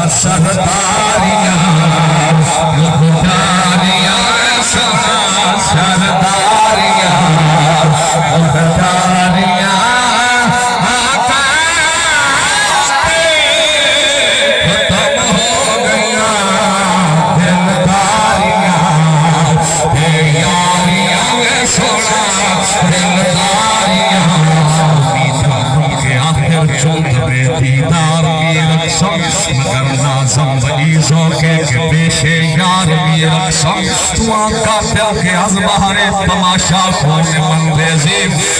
सरदारियां मुख्तारियां सरदारियां मुख्तारियां आका खत्म हो गया दिलदारियां यारियां में सोना दिलदारियां के आखिर चुंद में दीदार मगर नाज़म वईज़ो के पेशे यार मेरा सम तू आका के अज़बारे तमाशा खोने मंदेज़ी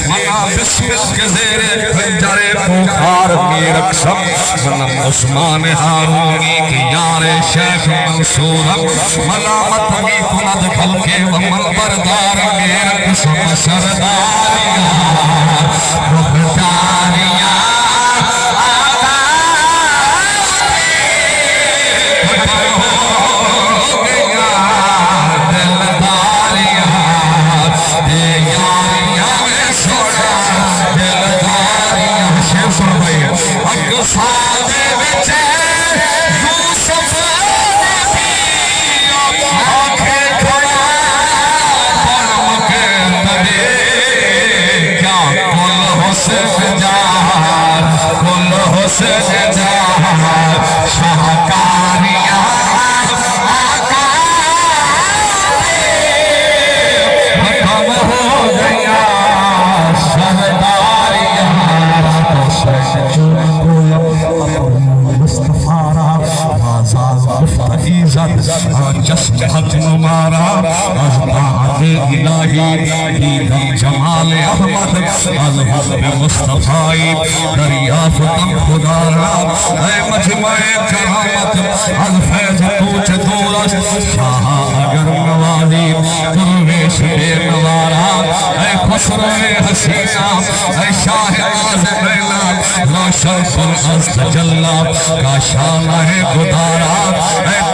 मना बिस्मिल के ज़ेरे खंजरे पुकार मेरा सम मना उस्मान हारूनी की यारे शेख मंसूर मलामत भी कुनद खल के वमन बरदार मेरा कसम सरदारियां मुख्तारियां जमाल अहमद मुस्तफाई दरियाफ़त खुदारा मजमए करामत अलफैज पूछ दूरस शाह अगर नवाजी दरवेश बेनवारा खुसरो हसीना शाह आज़मैना रोशन अस्त जल्ला का शान है खुदारा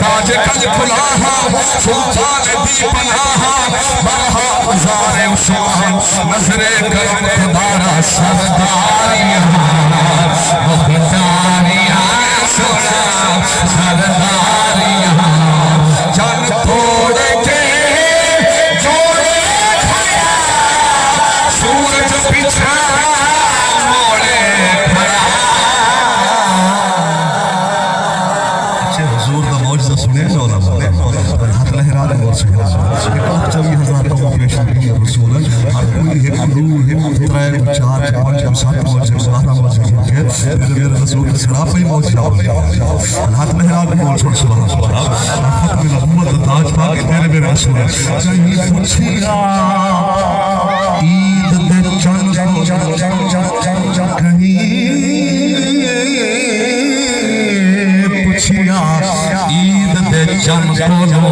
ताज कल खुलाहा सुल्तान दी पनाहा बरहा गुज़ारे उस्मान नजरे करम खुदारा सरदारियां मुख्तारियां सोना सरदारियां जन तोड़ के जोड़े खड़ा सूरज पिछा मोड़े खड़ा। अच्छे हुजूर दा मौजज़ा सुने ना पर हाथ लहरा दे और सुना 24,000 तो पेश की रसूल हर कोई है नूर है 3 4 5 7 मौजज़ा सुना मौजज़ा के मेरे रसूल सलाम ही मौजज़ा हाथ लहरा दे और सुभान अल्लाह खत्म उम्मत ताज पाक तेरे मेरे रसूल चाहिए पूछिया ईद दे चंद कहीं पूछिया ईद दे चंद बोलो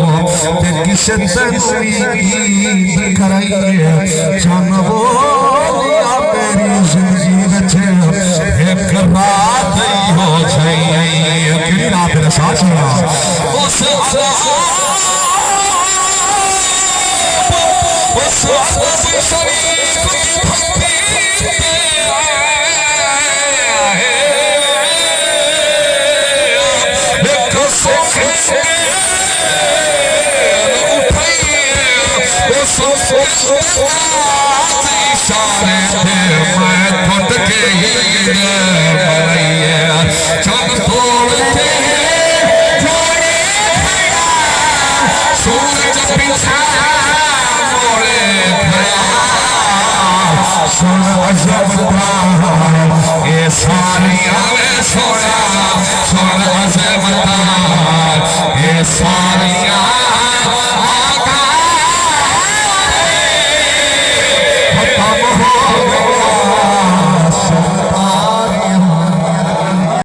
ते किसे ईद कराइए चंद बोलिया मेरी जिंदगी विच एक रात ही हो जाइए कि रात रे साथ उस शरीफ की भक्ति सारी